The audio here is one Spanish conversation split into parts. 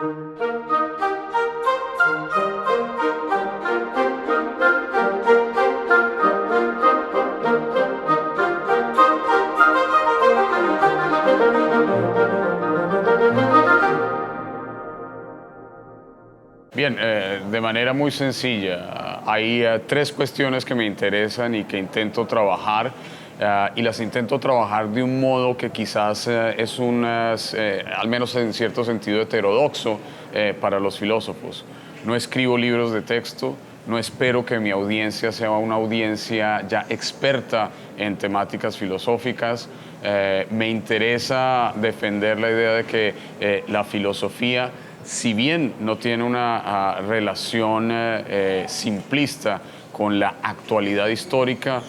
Bien, de manera muy sencilla, hay tres cuestiones que me interesan y que intento trabajar, y las intento trabajar de un modo que quizás es al menos en cierto sentido, heterodoxo para los filósofos. No escribo libros de texto, no espero que mi audiencia sea una audiencia ya experta en temáticas filosóficas. Me interesa defender la idea de que la filosofía, si bien no tiene una relación simplista con la actualidad histórica,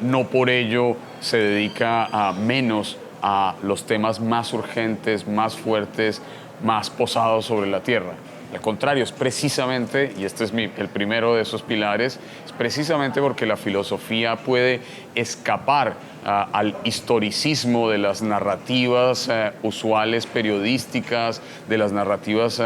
no por ello se dedica menos a los temas más urgentes, más fuertes, más posados sobre la tierra. Al contrario, es precisamente, y este es el primero de esos pilares, es precisamente porque la filosofía puede escapar al historicismo de las narrativas usuales periodísticas, de las narrativas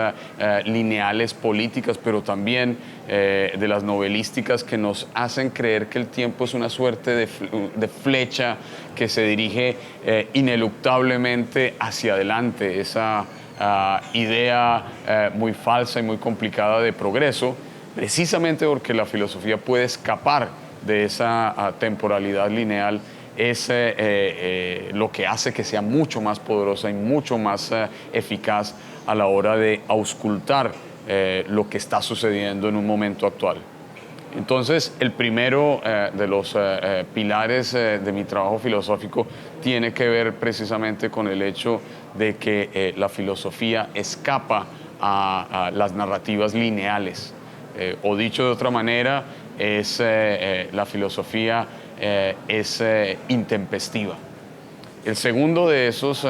lineales políticas, pero también de las novelísticas que nos hacen creer que el tiempo es una suerte de flecha que se dirige ineluctablemente hacia adelante. Esa idea muy falsa y muy complicada de progreso, precisamente porque la filosofía puede escapar de esa temporalidad lineal, es lo que hace que sea mucho más poderosa y mucho más eficaz a la hora de auscultar lo que está sucediendo en un momento actual. Entonces, el primero de los pilares de mi trabajo filosófico tiene que ver precisamente con el hecho de que la filosofía escapa a las narrativas lineales. O dicho de otra manera, la filosofía es intempestiva. El segundo de esos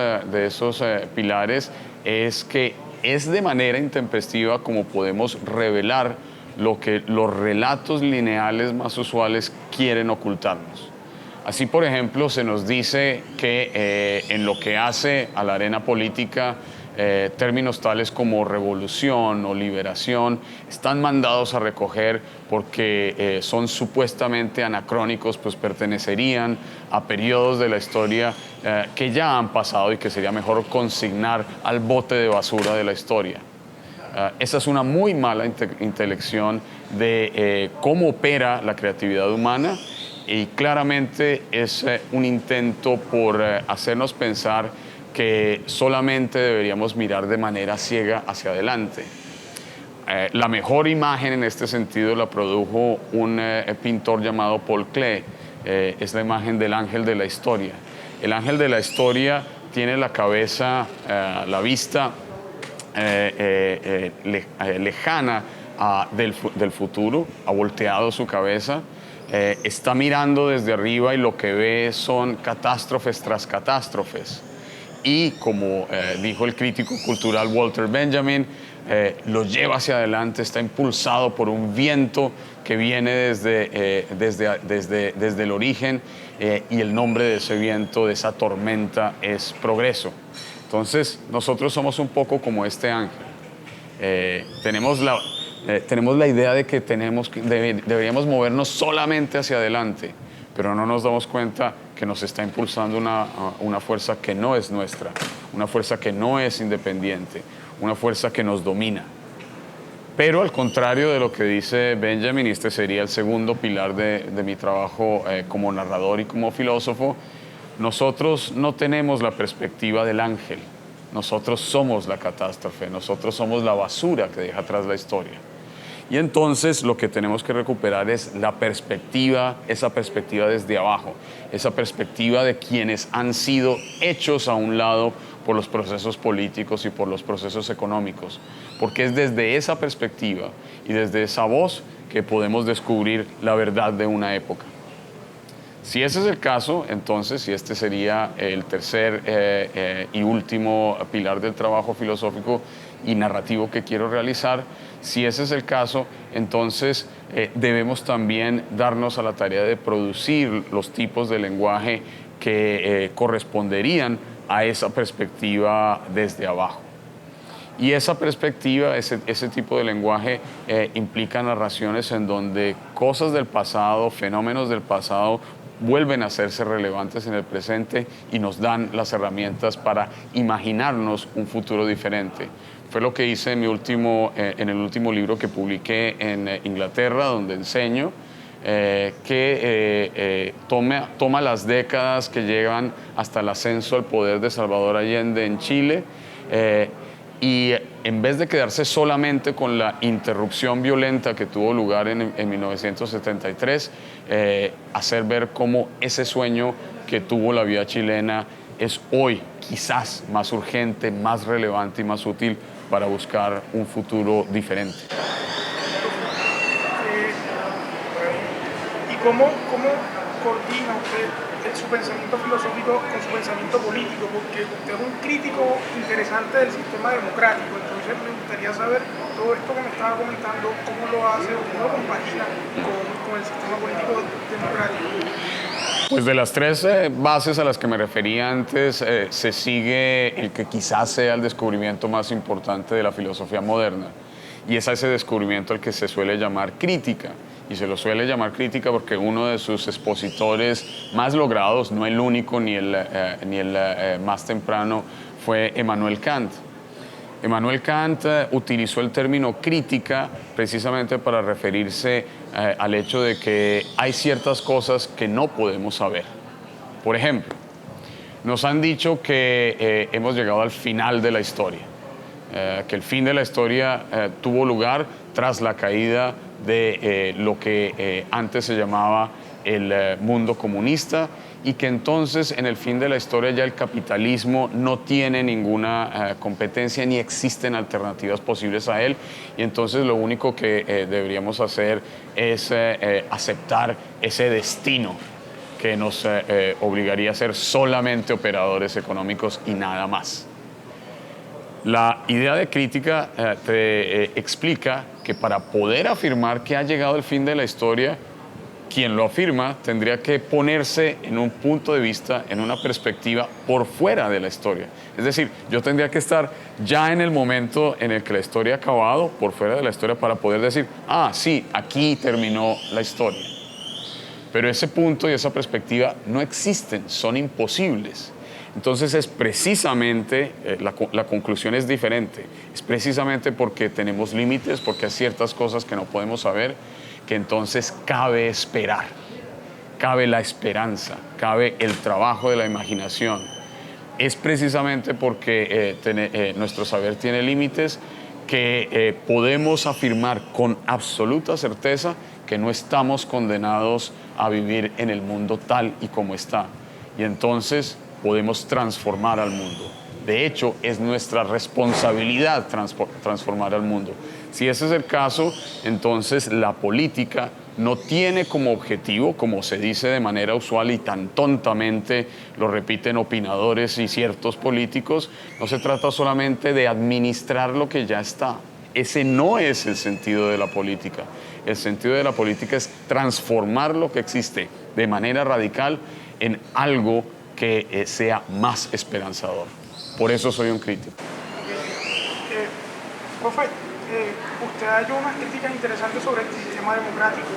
pilares es que es de manera intempestiva como podemos revelar lo que los relatos lineales más usuales quieren ocultarnos. Así, por ejemplo, se nos dice que en lo que hace a la arena política, términos tales como revolución o liberación están mandados a recoger porque son supuestamente anacrónicos, pues pertenecerían a periodos de la historia que ya han pasado y que sería mejor consignar al bote de basura de la historia. Esa es una muy mala intelección de cómo opera la creatividad humana, y claramente es un intento por hacernos pensar que solamente deberíamos mirar de manera ciega hacia adelante. La mejor imagen en este sentido la produjo un pintor llamado Paul Klee. Es la imagen del ángel de la historia. El ángel de la historia tiene la cabeza, la vista lejana del futuro, ha volteado su cabeza, está mirando desde arriba y lo que ve son catástrofes tras catástrofes. Y como dijo el crítico cultural Walter Benjamin, lo lleva hacia adelante, está impulsado por un viento que viene desde el origen, y el nombre de ese viento, de esa tormenta, es progreso. Entonces, nosotros somos un poco como este ángel. Tenemos la idea de que deberíamos movernos solamente hacia adelante, pero no nos damos cuenta que nos está impulsando una fuerza que no es nuestra, una fuerza que no es independiente, una fuerza que nos domina. Pero al contrario de lo que dice Benjamin, y este sería el segundo pilar de mi trabajo como narrador y como filósofo, nosotros no tenemos la perspectiva del ángel. Nosotros somos la catástrofe, nosotros somos la basura que deja atrás la historia. Y entonces lo que tenemos que recuperar es la perspectiva, esa perspectiva desde abajo, esa perspectiva de quienes han sido hechos a un lado por los procesos políticos y por los procesos económicos. Porque es desde esa perspectiva y desde esa voz que podemos descubrir la verdad de una época. Si ese es el caso, entonces, y este sería el tercer y último pilar del trabajo filosófico y narrativo que quiero realizar, si ese es el caso, entonces debemos también darnos a la tarea de producir los tipos de lenguaje que corresponderían a esa perspectiva desde abajo. Y esa perspectiva, ese tipo de lenguaje implica narraciones en donde cosas del pasado, fenómenos del pasado, vuelven a hacerse relevantes en el presente y nos dan las herramientas para imaginarnos un futuro diferente. Fue lo que hice en el último libro que publiqué en Inglaterra, donde enseño toma las décadas que llegan hasta el ascenso al poder de Salvador Allende en Chile, y en vez de quedarse solamente con la interrupción violenta que tuvo lugar en 1973, hacer ver cómo ese sueño que tuvo la vida chilena es hoy quizás más urgente, más relevante y más útil para buscar un futuro diferente. ¿Y cómo coordina usted su pensamiento filosófico con su pensamiento político? Porque usted es un crítico interesante del sistema democrático, entonces me gustaría saber todo esto que me estaba comentando, cómo lo hace o cómo lo compagina con el sistema político democrático. Pues de las tres bases a las que me refería antes, se sigue el que quizás sea el descubrimiento más importante de la filosofía moderna, y es a ese descubrimiento el que se suele llamar crítica. Y se lo suele llamar crítica porque uno de sus expositores más logrados, no el único ni el más temprano, fue Immanuel Kant. Immanuel Kant utilizó el término crítica precisamente para referirse al hecho de que hay ciertas cosas que no podemos saber. Por ejemplo, nos han dicho que hemos llegado al final de la historia, que el fin de la historia tuvo lugar tras la caída de lo que antes se llamaba el mundo comunista, y que entonces en el fin de la historia ya el capitalismo no tiene ninguna competencia ni existen alternativas posibles a él, y entonces lo único que deberíamos hacer es aceptar ese destino que nos obligaría a ser solamente operadores económicos y nada más. La idea de crítica te explica que para poder afirmar que ha llegado el fin de la historia, quien lo afirma tendría que ponerse en un punto de vista, en una perspectiva por fuera de la historia. Es decir, yo tendría que estar ya en el momento en el que la historia ha acabado, por fuera de la historia, para poder decir, ah, sí, aquí terminó la historia. Pero ese punto y esa perspectiva no existen, son imposibles. Entonces es precisamente, la conclusión es diferente, es precisamente porque tenemos límites, porque hay ciertas cosas que no podemos saber, que entonces cabe esperar, cabe la esperanza, cabe el trabajo de la imaginación. Es precisamente porque nuestro saber tiene límites que podemos afirmar con absoluta certeza que no estamos condenados a vivir en el mundo tal y como está. Y entonces podemos transformar al mundo. De hecho, es nuestra responsabilidad transformar al mundo. Si ese es el caso, entonces la política no tiene como objetivo, como se dice de manera usual y tan tontamente lo repiten opinadores y ciertos políticos, no se trata solamente de administrar lo que ya está. Ese no es el sentido de la política. El sentido de la política es transformar lo que existe de manera radical en algo que sea más esperanzador. Por eso soy un crítico. Profe, usted ha hecho unas críticas interesantes sobre el sistema democrático.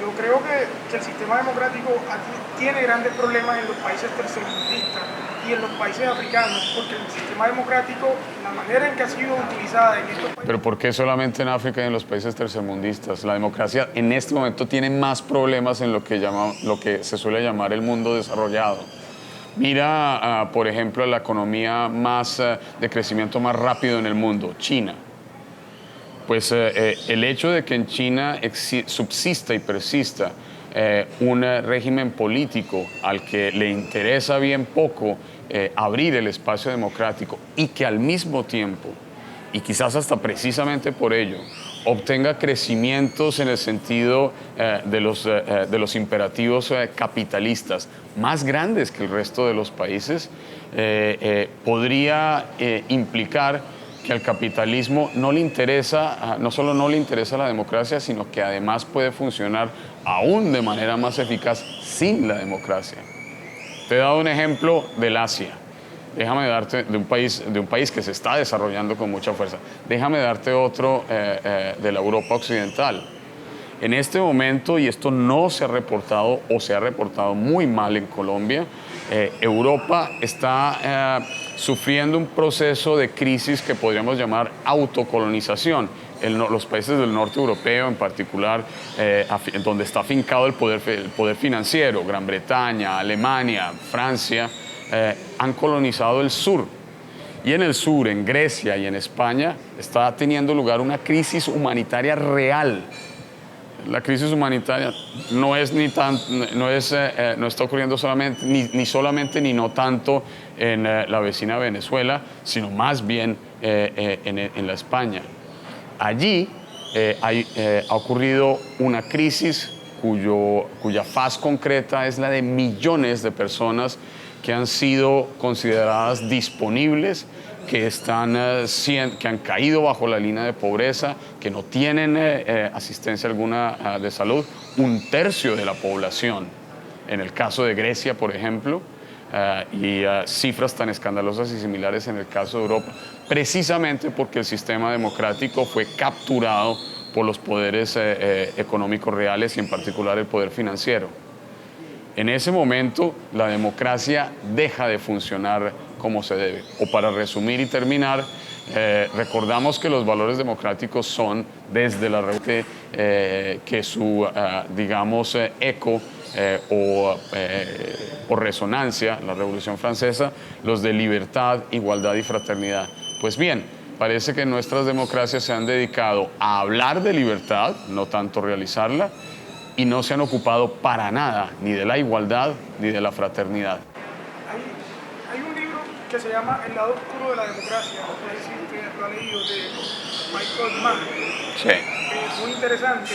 Yo creo que el sistema democrático aquí tiene grandes problemas en los países tercermundistas y en los países africanos, porque el sistema democrático, la manera en que ha sido utilizada en estos países... ¿Pero por qué solamente en África y en los países tercermundistas? La democracia en este momento tiene más problemas en lo que se suele llamar el mundo desarrollado. Mira, por ejemplo, la economía de crecimiento más rápido en el mundo, China. Pues el hecho de que en China subsista y persista un régimen político al que le interesa bien poco abrir el espacio democrático, y que al mismo tiempo, y quizás hasta precisamente por ello, obtenga crecimientos en el sentido de los imperativos capitalistas más grandes que el resto de los países, podría implicar que al capitalismo no le interesa, no solo no le interesa la democracia, sino que además puede funcionar aún de manera más eficaz sin la democracia. Te he dado un ejemplo del Asia. Déjame darte de un país que se está desarrollando con mucha fuerza. Déjame darte otro de la Europa occidental. En este momento, y esto no se ha reportado o se ha reportado muy mal en Colombia, Europa está sufriendo un proceso de crisis que podríamos llamar autocolonización. Los países del norte europeo, en particular, donde está afincado el poder financiero, Gran Bretaña, Alemania, Francia, han colonizado el sur. Y en el sur, en Grecia y en España, está teniendo lugar una crisis humanitaria real. La crisis humanitaria no está ocurriendo solamente, ni no tanto en la vecina Venezuela, sino más bien en la España. Allí ha ocurrido una crisis cuya faz concreta es la de millones de personas que han sido consideradas disponibles, que han caído bajo la línea de pobreza, que no tienen asistencia alguna de salud. Un tercio de la población, en el caso de Grecia, por ejemplo, y cifras tan escandalosas y similares en el caso de Europa, precisamente porque el sistema democrático fue capturado por los poderes económicos reales y en particular el poder financiero. En ese momento, la democracia deja de funcionar como se debe. O para resumir y terminar, recordamos que los valores democráticos son, desde la que su, digamos, eco o resonancia, la Revolución Francesa, los de libertad, igualdad y fraternidad. Pues bien, parece que nuestras democracias se han dedicado a hablar de libertad, no tanto realizarla, y no se han ocupado para nada ni de la igualdad ni de la fraternidad. Hay un libro que se llama El lado oscuro de la democracia, no sé si usted lo ha leído, de Michael Mann. Sí. Es muy interesante.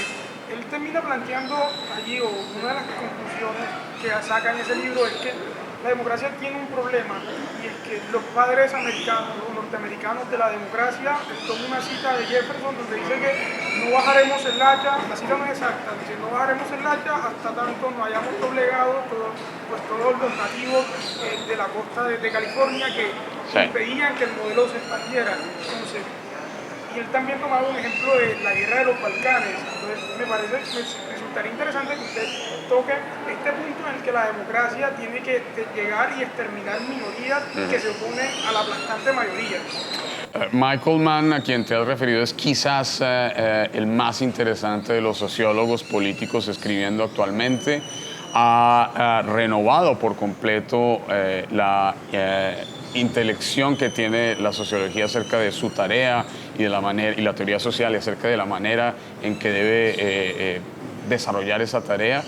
Él termina planteando allí, o una de las conclusiones que saca en ese libro es que la democracia tiene un problema, y es que los padres americanos, los norteamericanos de la democracia, toma una cita de Jefferson donde dice que no bajaremos el hacha, la cita no es exacta, dice no bajaremos el hacha hasta tanto no hayamos doblegado todos los nativos de la costa de California que impedían que el modelo se expandiera. Entonces, y él también tomaba un ejemplo de la guerra de los Balcanes. Entonces, me resultaría interesante que usted toque este punto en el que la democracia tiene que llegar y exterminar minorías que se oponen a la aplastante mayoría. Michael Mann, a quien te has referido, es quizás el más interesante de los sociólogos políticos escribiendo actualmente. Ha renovado por completo la intelección que tiene la sociología acerca de su tarea y de la manera, y la teoría social acerca de la manera en que debe desarrollar esa tarea.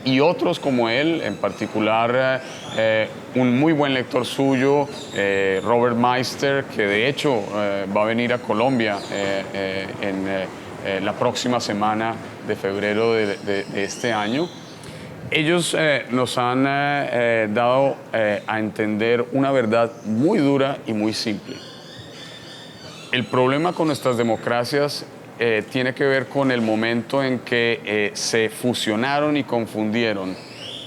Y otros como él, en particular un muy buen lector suyo, Robert Meister, que de hecho va a venir a Colombia en la próxima semana de febrero de este año. Ellos nos han dado a entender una verdad muy dura y muy simple. El problema con nuestras democracias tiene que ver con el momento en que se fusionaron y confundieron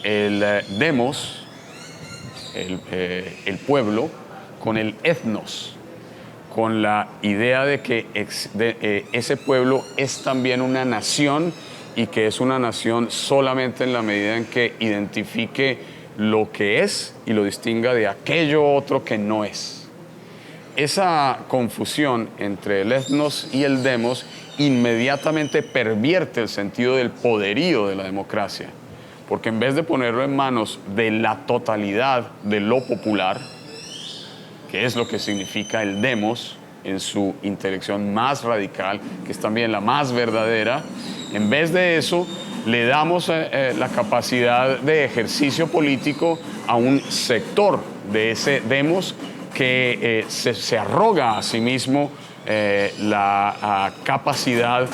el demos, el pueblo, con el etnos, con la idea de que ese pueblo es también una nación y que es una nación solamente en la medida en que identifique lo que es y lo distinga de aquello otro que no es. Esa confusión entre el etnos y el demos inmediatamente pervierte el sentido del poderío de la democracia, porque en vez de ponerlo en manos de la totalidad de lo popular, que es lo que significa el demos en su intelección más radical, que es también la más verdadera, en vez de eso le damos la capacidad de ejercicio político a un sector de ese demos que se arroga a sí mismo la capacidad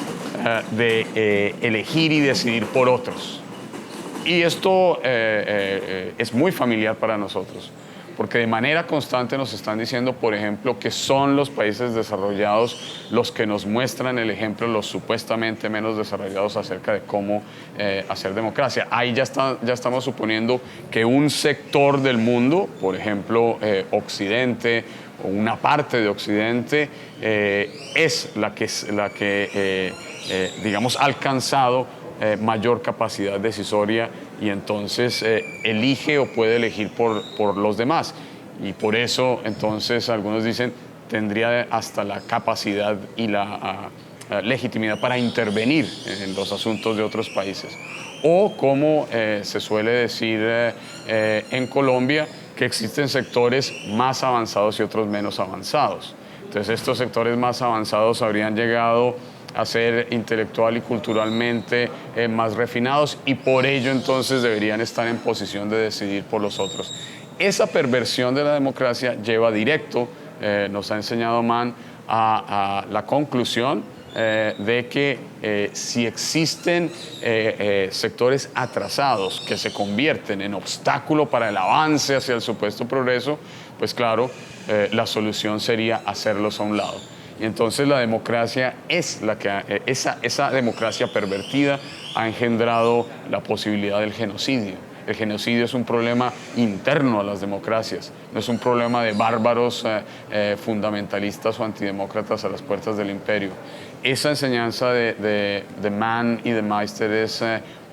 de elegir y decidir por otros. Y esto es muy familiar para nosotros, porque de manera constante nos están diciendo, por ejemplo, que son los países desarrollados los que nos muestran el ejemplo, los supuestamente menos desarrollados acerca de cómo hacer democracia. Ahí ya estamos suponiendo que un sector del mundo, por ejemplo, Occidente, o una parte de Occidente, es la que digamos, ha alcanzado mayor capacidad decisoria y entonces elige o puede elegir por los demás. Y por eso, entonces, algunos dicen, tendría hasta la capacidad y la legitimidad para intervenir en los asuntos de otros países. O, como se suele decir en Colombia, que existen sectores más avanzados y otros menos avanzados. Entonces, estos sectores más avanzados habrían llegado a ser intelectual y culturalmente más refinados y por ello entonces deberían estar en posición de decidir por los otros. Esa perversión de la democracia lleva directo, nos ha enseñado Mann, a la conclusión de que si existen sectores atrasados que se convierten en obstáculo para el avance hacia el supuesto progreso, pues claro, la solución sería hacerlos a un lado. Y entonces la democracia es la que, esa democracia pervertida ha engendrado la posibilidad del genocidio. El genocidio es un problema interno a las democracias, no es un problema de bárbaros fundamentalistas o antidemócratas a las puertas del imperio. Esa enseñanza de Mann y de Meister es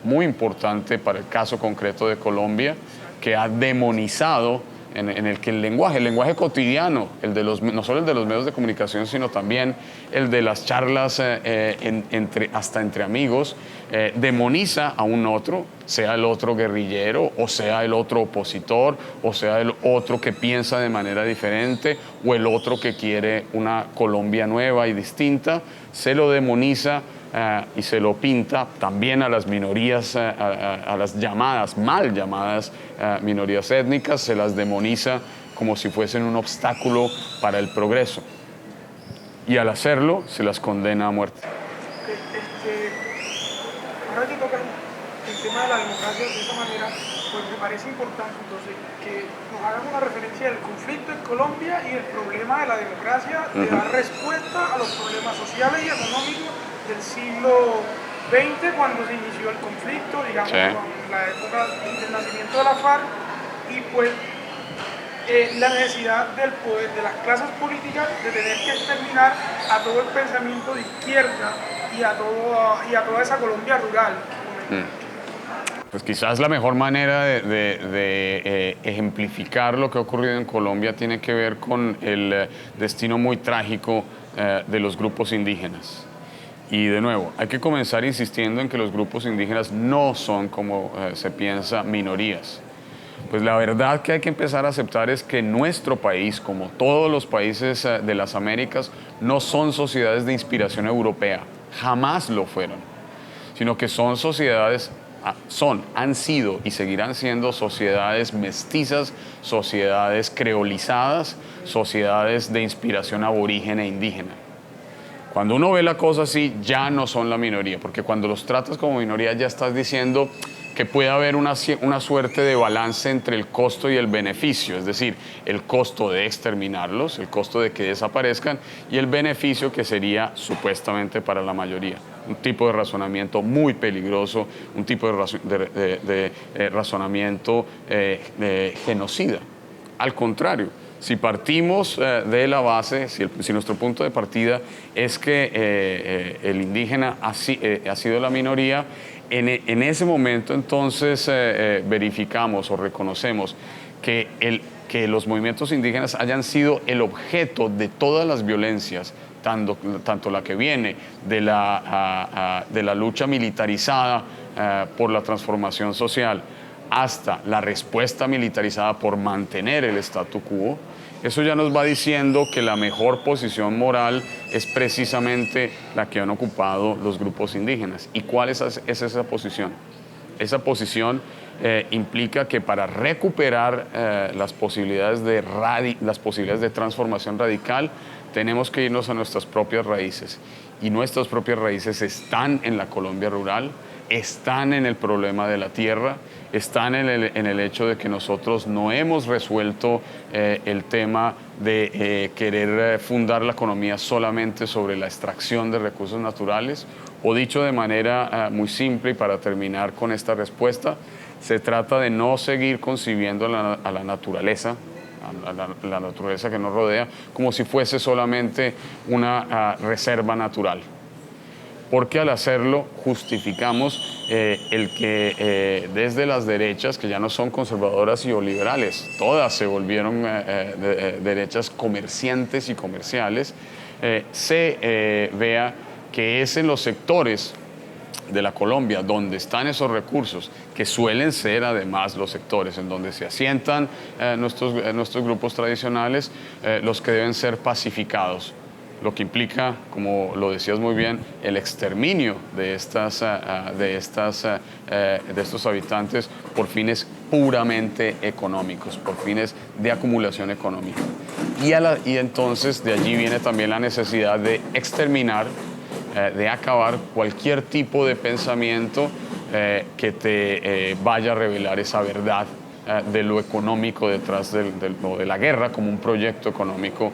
muy importante para el caso concreto de Colombia, que ha demonizado en el que el lenguaje cotidiano, no solo el de los medios de comunicación, sino también el de las charlas hasta entre amigos, demoniza a un otro, sea el otro guerrillero, o sea el otro opositor, o sea el otro que piensa de manera diferente, o el otro que quiere una Colombia nueva y distinta, se lo demoniza y se lo pinta también a las minorías, a las mal llamadas minorías étnicas, se las demoniza como si fuesen un obstáculo para el progreso. Y al hacerlo, se las condena a muerte. Ahora que tocas el tema de la democracia de esa manera, pues me parece importante entonces que nos hagan una referencia del conflicto en Colombia y el problema de la democracia de dar respuesta a los problemas sociales y económicos del siglo XX, cuando se inició el conflicto, digamos, con la época del nacimiento de la FARC, y pues la necesidad del poder de las clases políticas de tener que exterminar a todo el pensamiento de izquierda y a toda esa Colombia rural. Pues quizás la mejor manera de ejemplificar lo que ha ocurrido en Colombia tiene que ver con el destino muy trágico de los grupos indígenas. Y de nuevo, hay que comenzar insistiendo en que los grupos indígenas no son, como se piensa, minorías. Pues la verdad que hay que empezar a aceptar es que nuestro país, como todos los países de las Américas, no son sociedades de inspiración europea, jamás lo fueron, sino que son sociedades, han sido y seguirán siendo sociedades mestizas, sociedades creolizadas, sociedades de inspiración aborigen e indígena. Cuando uno ve la cosa así, ya no son la minoría, porque cuando los tratas como minoría ya estás diciendo que puede haber una suerte de balance entre el costo y el beneficio, es decir, el costo de exterminarlos, el costo de que desaparezcan y el beneficio que sería supuestamente para la mayoría. Un tipo de razonamiento muy peligroso, un tipo de razonamiento genocida. Al contrario, si partimos de la base, si nuestro punto de partida es que el indígena ha sido la minoría, en ese momento entonces verificamos o reconocemos que los movimientos indígenas hayan sido el objeto de todas las violencias, tanto la que viene de la lucha militarizada por la transformación social, hasta la respuesta militarizada por mantener el statu quo. Eso ya nos va diciendo que la mejor posición moral es precisamente la que han ocupado los grupos indígenas. ¿Y cuál es esa posición? Esa posición implica que para recuperar las posibilidades de transformación radical, tenemos que irnos a nuestras propias raíces. Y nuestras propias raíces están en la Colombia rural, están en el problema de la tierra, están en el hecho de que nosotros no hemos resuelto el tema de querer fundar la economía solamente sobre la extracción de recursos naturales, o dicho de manera muy simple y para terminar con esta respuesta, se trata de no seguir concibiendo a la naturaleza, la naturaleza que nos rodea, como si fuese solamente una reserva natural. Porque al hacerlo justificamos el que desde las derechas, que ya no son conservadoras y o liberales, todas se volvieron derechas comerciantes y comerciales, se vea que es en los sectores de la Colombia donde están esos recursos, que suelen ser además los sectores en donde se asientan nuestros grupos tradicionales, los que deben ser pacificados, lo que implica, como lo decías muy bien, el exterminio de estos habitantes por fines puramente económicos, por fines de acumulación económica. Y entonces de allí viene también la necesidad de exterminar, de acabar cualquier tipo de pensamiento que te vaya a revelar esa verdad de lo económico detrás de la guerra como un proyecto económico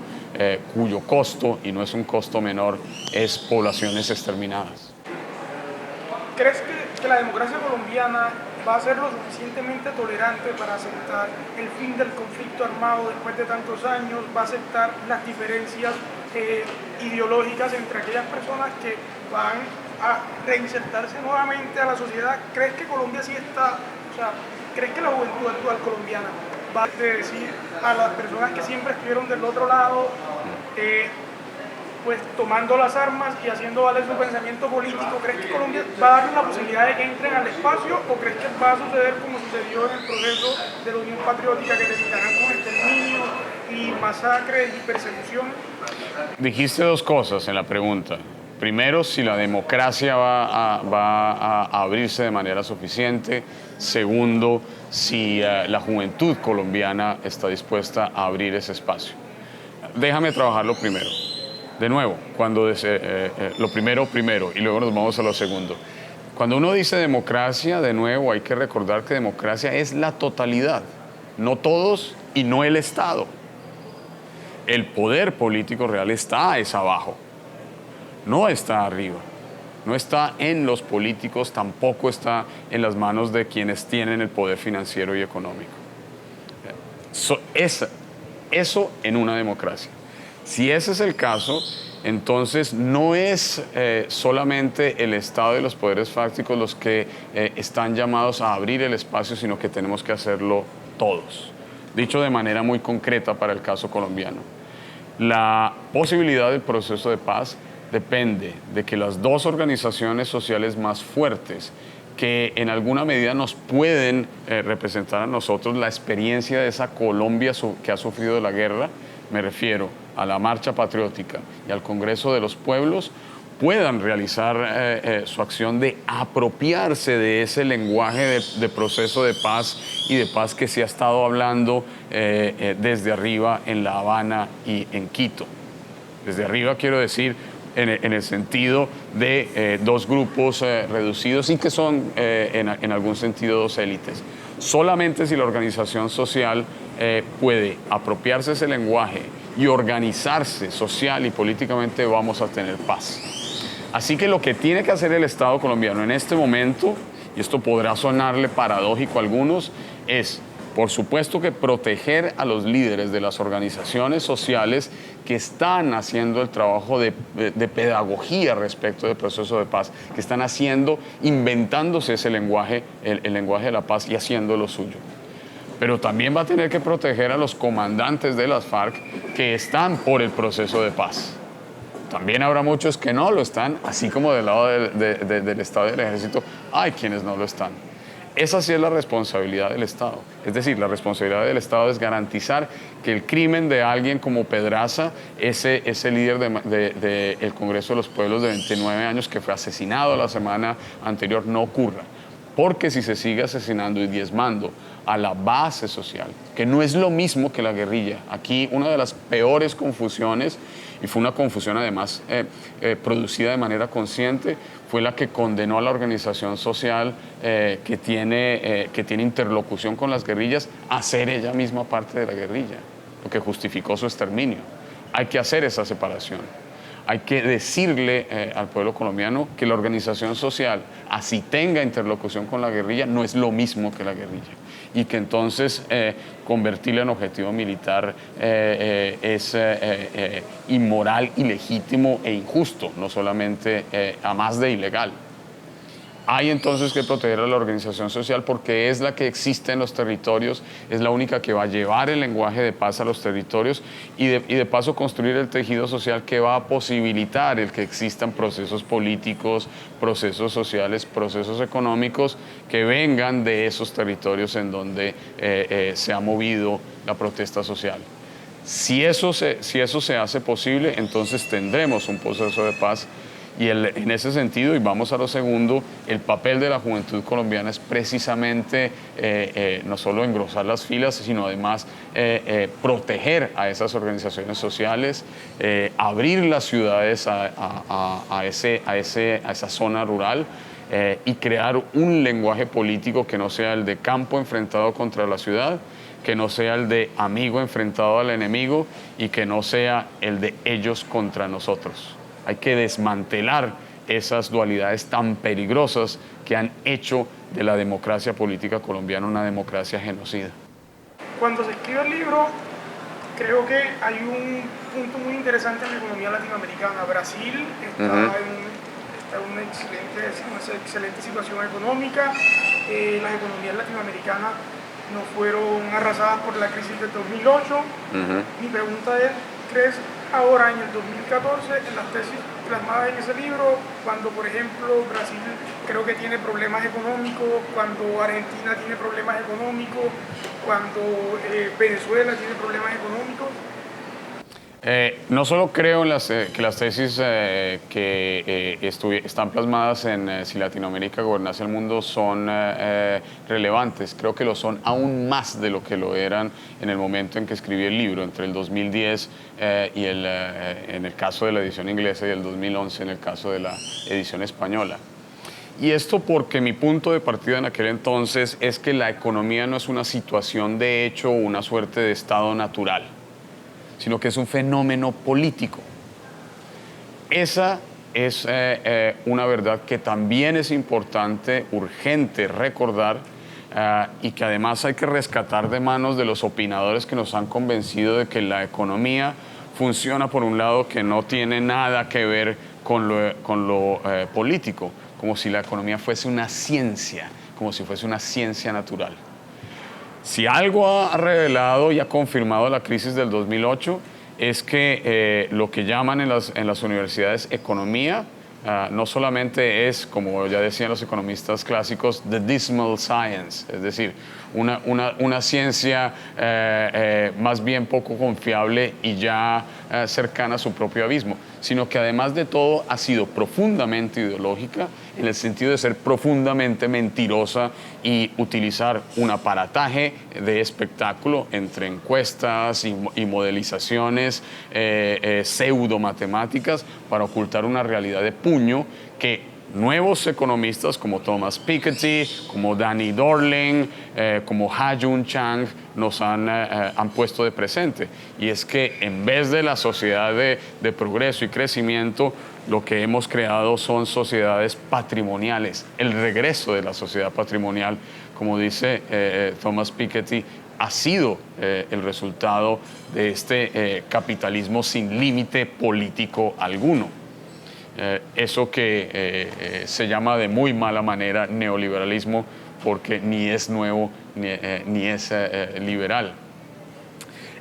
cuyo costo, y no es un costo menor, es poblaciones exterminadas. ¿Crees que la democracia colombiana va a ser lo suficientemente tolerante para aceptar el fin del conflicto armado después de tantos años? ¿Va a aceptar las diferencias ideológicas entre aquellas personas que van a reinsertarse nuevamente a la sociedad? ¿Crees que Colombia sí está, o sea, crees que la juventud actual colombiana va a decir a las personas que siempre estuvieron del otro lado, pues tomando las armas y haciendo valer su pensamiento político, ¿crees que Colombia va a darle la posibilidad de que entren al espacio, o crees que va a suceder como sucedió en el proceso de la Unión Patriótica, que terminarán con exterminio y masacres y persecuciones? Dijiste dos cosas en la pregunta. Primero, si la democracia va a abrirse de manera suficiente. Segundo, si la juventud colombiana está dispuesta a abrir ese espacio. Déjame trabajarlo primero. De nuevo, lo primero, y luego nos vamos a lo segundo. Cuando uno dice democracia, de nuevo, hay que recordar que democracia es la totalidad, no todos y no el Estado. El poder político real está abajo, no está arriba, no está en los políticos, tampoco está en las manos de quienes tienen el poder financiero y económico. Eso en una democracia. Si ese es el caso, entonces no es solamente el Estado y los poderes fácticos los que están llamados a abrir el espacio, sino que tenemos que hacerlo todos. Dicho de manera muy concreta para el caso colombiano, la posibilidad del proceso de paz depende de que las dos organizaciones sociales más fuertes, que en alguna medida nos pueden representar a nosotros la experiencia de esa Colombia que ha sufrido la guerra, me refiero a la Marcha Patriótica y al Congreso de los Pueblos, puedan realizar su acción de apropiarse de ese lenguaje de proceso de paz y de paz que se ha estado hablando desde arriba en La Habana y en Quito. Desde arriba quiero decir en el sentido de dos grupos reducidos y que son en algún sentido dos élites. Solamente si la organización social puede apropiarse ese lenguaje y organizarse social y políticamente, vamos a tener paz. Así que lo que tiene que hacer el Estado colombiano en este momento, y esto podrá sonarle paradójico a algunos, es, por supuesto, que proteger a los líderes de las organizaciones sociales que están haciendo el trabajo de pedagogía respecto del proceso de paz, que están inventándose ese lenguaje, el lenguaje de la paz, y haciendo lo suyo. Pero también va a tener que proteger a los comandantes de las FARC que están por el proceso de paz. También habrá muchos que no lo están, así como del lado del Estado y del Ejército hay quienes no lo están. Esa sí es la responsabilidad del Estado. Es decir, la responsabilidad del Estado es garantizar que el crimen de alguien como Pedraza, ese líder del Congreso de los Pueblos de 29 años que fue asesinado la semana anterior, no ocurra. Porque si se sigue asesinando y diezmando a la base social, que no es lo mismo que la guerrilla, aquí una de las peores confusiones, y fue una confusión además producida de manera consciente, fue la que condenó a la organización social que tiene interlocución con las guerrillas a ser ella misma parte de la guerrilla, lo que justificó su exterminio. Hay que hacer esa separación. Hay que decirle al pueblo colombiano que la organización social, así tenga interlocución con la guerrilla, no es lo mismo que la guerrilla. Y que entonces convertirla en objetivo militar es inmoral, ilegítimo e injusto, no solamente a más de ilegal. Hay entonces que proteger a la organización social porque es la que existe en los territorios, es la única que va a llevar el lenguaje de paz a los territorios y de paso construir el tejido social que va a posibilitar el que existan procesos políticos, procesos sociales, procesos económicos que vengan de esos territorios en donde se ha movido la protesta social. Si eso se hace posible, entonces tendremos un proceso de paz. Y en ese sentido, y vamos a lo segundo, el papel de la juventud colombiana es precisamente no solo engrosar las filas, sino además proteger a esas organizaciones sociales, abrir las ciudades a esa zona rural y crear un lenguaje político que no sea el de campo enfrentado contra la ciudad, que no sea el de amigo enfrentado al enemigo y que no sea el de ellos contra nosotros. Hay que desmantelar esas dualidades tan peligrosas que han hecho de la democracia política colombiana una democracia genocida. Cuando se escribe el libro, creo que hay un punto muy interesante en la economía latinoamericana. Brasil está en una excelente situación económica. Las economías latinoamericanas no fueron arrasadas por la crisis del 2008. Mi pregunta es, ¿crees ahora en el 2014, en las tesis plasmadas en ese libro, cuando por ejemplo Brasil creo que tiene problemas económicos, cuando Argentina tiene problemas económicos, cuando Venezuela tiene problemas económicos? No solo creo en que las tesis que están plasmadas en Si Latinoamérica gobernase el mundo son relevantes, creo que lo son aún más de lo que lo eran en el momento en que escribí el libro, entre el 2010 y en el caso de la edición inglesa y el 2011 en el caso de la edición española. Y esto porque mi punto de partida en aquel entonces es que la economía no es una situación de hecho o una suerte de estado natural, sino que es un fenómeno político. Esa es una verdad que también es importante, urgente recordar y que además hay que rescatar de manos de los opinadores que nos han convencido de que la economía funciona por un lado que no tiene nada que ver con lo político, como si la economía fuese una ciencia, como si fuese una ciencia natural. Si algo ha revelado y ha confirmado la crisis del 2008 es que lo que llaman en las universidades economía no solamente es, como ya decían los economistas clásicos, the dismal science, es decir, una ciencia más bien poco confiable y ya cercana a su propio abismo, sino que además de todo ha sido profundamente ideológica en el sentido de ser profundamente mentirosa y utilizar un aparataje de espectáculo entre encuestas y modelizaciones pseudo-matemáticas para ocultar una realidad de puño que nuevos economistas como Thomas Piketty, como Danny Dorling, como Ha-Joon Chang nos han puesto de presente. Y es que en vez de la sociedad de progreso y crecimiento, lo que hemos creado son sociedades patrimoniales. El regreso de la sociedad patrimonial, como dice Thomas Piketty, ha sido el resultado de este capitalismo sin límite político alguno. Eso que se llama de muy mala manera neoliberalismo porque ni es nuevo ni es liberal.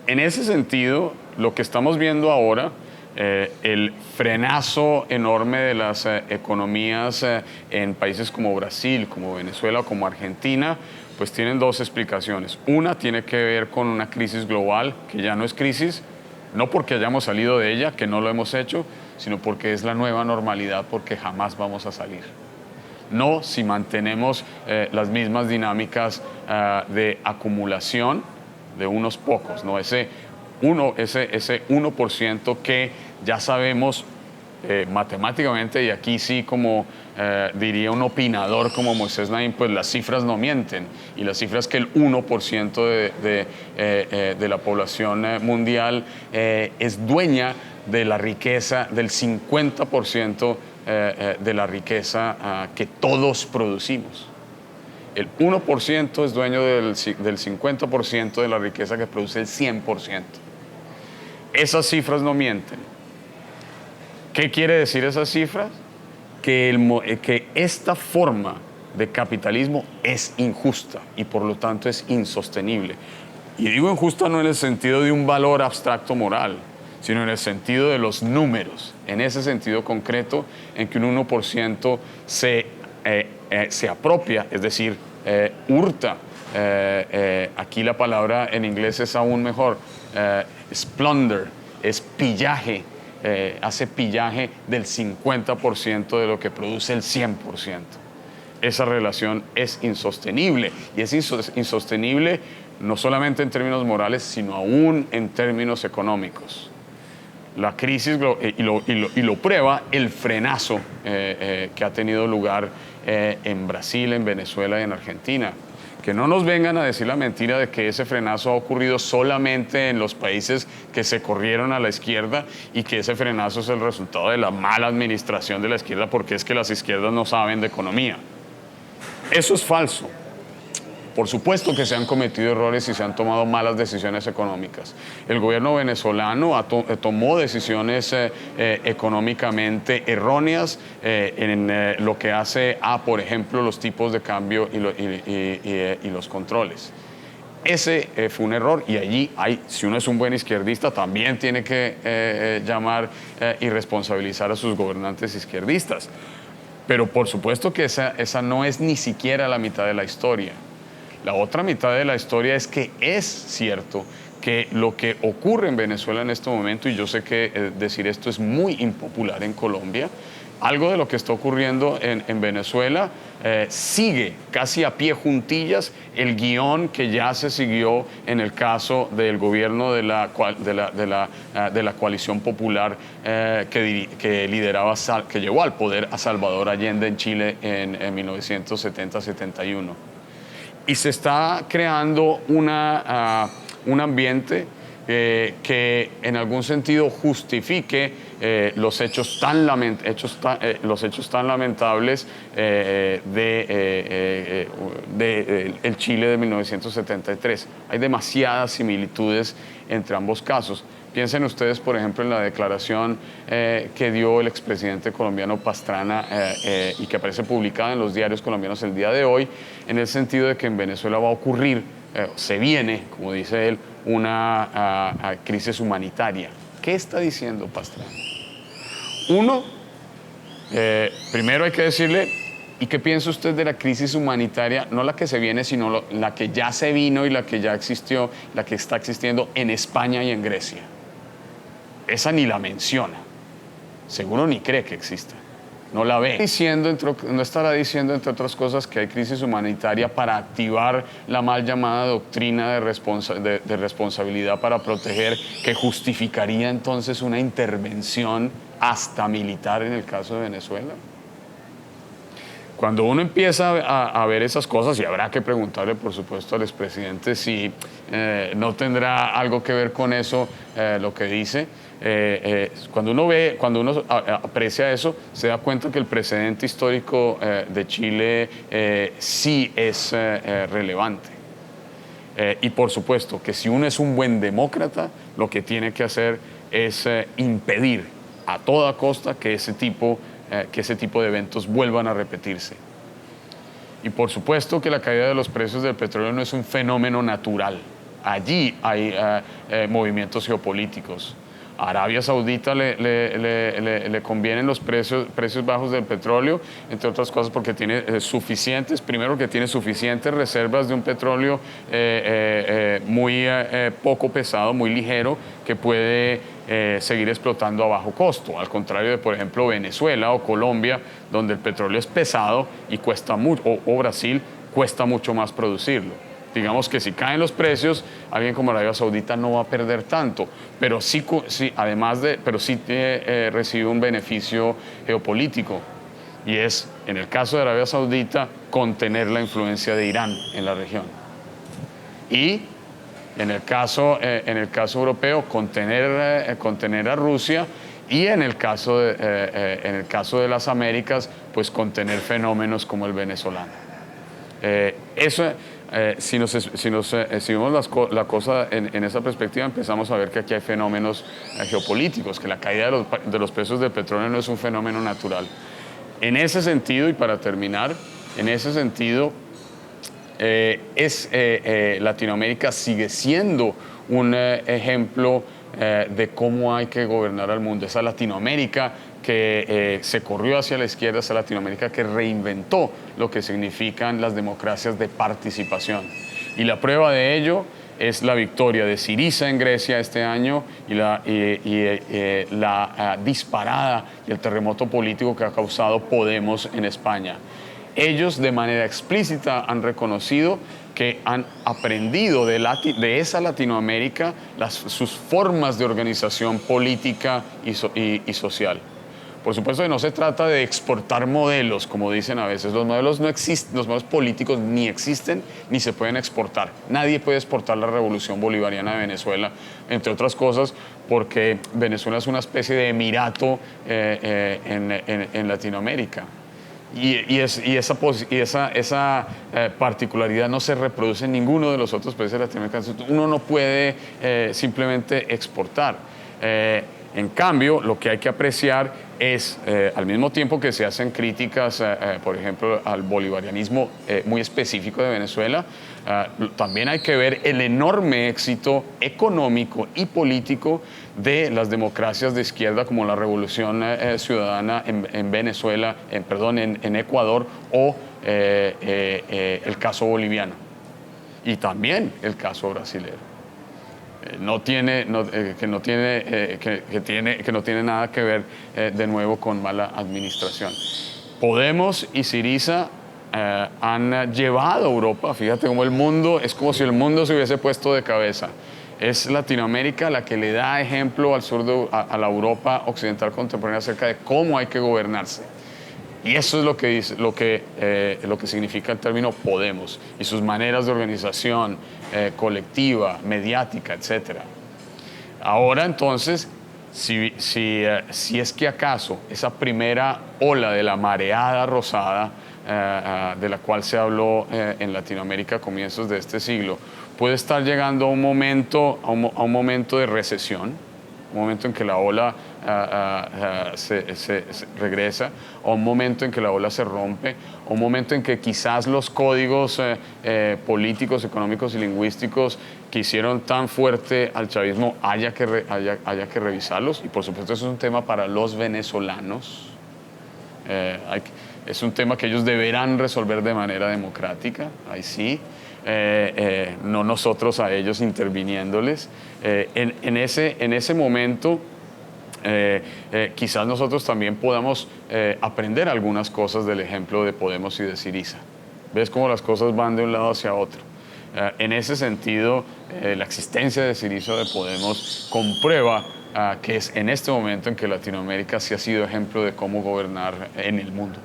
En ese sentido, lo que estamos viendo ahora, el frenazo enorme de las economías en países como Brasil, como Venezuela o como Argentina, pues tienen dos explicaciones. Una tiene que ver con una crisis global que ya no es crisis, no porque hayamos salido de ella, que no lo hemos hecho, sino porque es la nueva normalidad, porque jamás vamos a salir. no si mantenemos las mismas dinámicas de acumulación de unos pocos, ¿no? Ese 1% que ya sabemos matemáticamente, y aquí sí como diría un opinador como Moisés Naim, pues las cifras no mienten, y las cifras que el 1% de la población mundial es dueña de la riqueza, del 50% de la riqueza que todos producimos. El 1% es dueño del 50% de la riqueza que produce el 100%. Esas cifras no mienten. ¿Qué quiere decir esas cifras? Que esta forma de capitalismo es injusta y por lo tanto es insostenible. Y digo injusta no en el sentido de un valor abstracto moral, sino en el sentido de los números, en ese sentido concreto en que un 1% se apropia, es decir, hurta. Aquí la palabra en inglés es aún mejor, es plunder, es pillaje, hace pillaje del 50% de lo que produce el 100%. Esa relación es insostenible, y es insostenible no solamente en términos morales, sino aún en términos económicos. La crisis, y lo prueba el frenazo que ha tenido lugar en Brasil, en Venezuela y en Argentina. Que no nos vengan a decir la mentira de que ese frenazo ha ocurrido solamente en los países que se corrieron a la izquierda y que ese frenazo es el resultado de la mala administración de la izquierda, porque es que las izquierdas no saben de economía. Eso es falso. Por supuesto que se han cometido errores y se han tomado malas decisiones económicas. El gobierno venezolano tomó decisiones económicamente erróneas en lo que hace a, por ejemplo, los tipos de cambio y los controles. Ese fue un error, y allí si uno es un buen izquierdista, también tiene que llamar y responsabilizar a sus gobernantes izquierdistas. Pero por supuesto que esa no es ni siquiera la mitad de la historia. La otra mitad de la historia es que es cierto que lo que ocurre en Venezuela en este momento, y yo sé que decir esto es muy impopular en Colombia, algo de lo que está ocurriendo en Venezuela sigue casi a pie juntillas el guión que ya se siguió en el caso del gobierno de la coalición popular que lideraba, que llevó al poder a Salvador Allende en Chile en 1970-71. Y se está creando un ambiente que en algún sentido justifique los hechos tan lamentables del Chile de 1973. Hay demasiadas similitudes entre ambos casos. Piensen ustedes, por ejemplo, en la declaración que dio el expresidente colombiano Pastrana y que aparece publicada en los diarios colombianos el día de hoy, en el sentido de que en Venezuela va a ocurrir, se viene, como dice él, una crisis humanitaria. ¿Qué está diciendo Pastrana? Uno, primero hay que decirle, ¿y qué piensa usted de la crisis humanitaria? No la que se viene, sino la que ya se vino y la que ya existió, la que está existiendo en España y en Grecia. Esa ni la menciona. Seguro ni cree que exista. No la ve. No estará diciendo, entre otras cosas, que hay crisis humanitaria para activar la mal llamada doctrina de responsabilidad para proteger, que justificaría entonces una intervención hasta militar en el caso de Venezuela. Cuando uno empieza a ver esas cosas, y habrá que preguntarle, por supuesto, al expresidente si no tendrá algo que ver con eso lo que dice. Cuando uno aprecia eso, se da cuenta que el precedente histórico de Chile sí es relevante. Y por supuesto que si uno es un buen demócrata, lo que tiene que hacer es impedir a toda costa que ese tipo de eventos vuelvan a repetirse. Y por supuesto que la caída de los precios del petróleo no es un fenómeno natural. Allí hay movimientos geopolíticos. A Arabia Saudita le convienen los precios bajos del petróleo, entre otras cosas porque tiene primero que tiene suficientes reservas de un petróleo muy poco pesado, muy ligero, que puede seguir explotando a bajo costo, al contrario de, por ejemplo, Venezuela o Colombia, donde el petróleo es pesado y cuesta mucho, o Brasil, cuesta mucho más producirlo. Digamos que si caen los precios, alguien como Arabia Saudita no va a perder tanto, pero sí recibe un beneficio geopolítico, y es, en el caso de Arabia Saudita, contener la influencia de Irán en la región. Y en el caso europeo, contener a Rusia, y en el caso de las Américas, pues contener fenómenos como el venezolano. Si vemos la cosa en esa perspectiva, empezamos a ver que aquí hay fenómenos geopolíticos, que la caída de los precios del petróleo no es un fenómeno natural. En ese sentido, y para terminar, Latinoamérica sigue siendo un ejemplo de cómo hay que gobernar al mundo. Esa Latinoamérica que se corrió hacia la izquierda, esa Latinoamérica que reinventó lo que significan las democracias de participación. Y la prueba de ello es la victoria de Syriza en Grecia este año y la disparada y el terremoto político que ha causado Podemos en España. Ellos de manera explícita han reconocido que han aprendido de esa Latinoamérica sus formas de organización política y social. Por supuesto que no se trata de exportar modelos, como dicen a veces. Los modelos no existen, los modelos políticos ni existen ni se pueden exportar. Nadie puede exportar la revolución bolivariana de Venezuela, entre otras cosas, porque Venezuela es una especie de emirato en Latinoamérica. Y esa particularidad no se reproduce en ninguno de los otros países latinoamericanos. Uno no puede simplemente exportar. En cambio, lo que hay que apreciar es, al mismo tiempo que se hacen críticas, por ejemplo, al bolivarianismo muy específico de Venezuela, también hay que ver el enorme éxito económico y político de las democracias de izquierda, como la Revolución Ciudadana en Venezuela, en Ecuador, o el caso boliviano, y también el caso brasilero. Que no tiene nada que ver de nuevo con mala administración. Podemos y Syriza han llevado a Europa, fíjate cómo es como si el mundo se hubiese puesto de cabeza. Es Latinoamérica la que le da ejemplo a la Europa occidental contemporánea acerca de cómo hay que gobernarse. Y eso es lo que significa el término Podemos y sus maneras de organización colectiva, mediática, etc. Ahora entonces, si es que acaso esa primera ola de la mareada rosada de la cual se habló en Latinoamérica a comienzos de este siglo, puede estar llegando a un momento de recesión, un momento en que la ola se regresa, o un momento en que la ola se rompe, o un momento en que quizás los códigos políticos, económicos y lingüísticos que hicieron tan fuerte al chavismo haya que revisarlos. Y por supuesto eso es un tema para los venezolanos. Es un tema que ellos deberán resolver de manera democrática, ahí sí. No nosotros a ellos interviniéndoles. En ese momento quizás nosotros también podamos aprender algunas cosas del ejemplo de Podemos y de Syriza. ¿Ves cómo las cosas van de un lado hacia otro? En ese sentido, la existencia de Syriza o de Podemos comprueba que es en este momento en que Latinoamérica sí ha sido ejemplo de cómo gobernar en el mundo.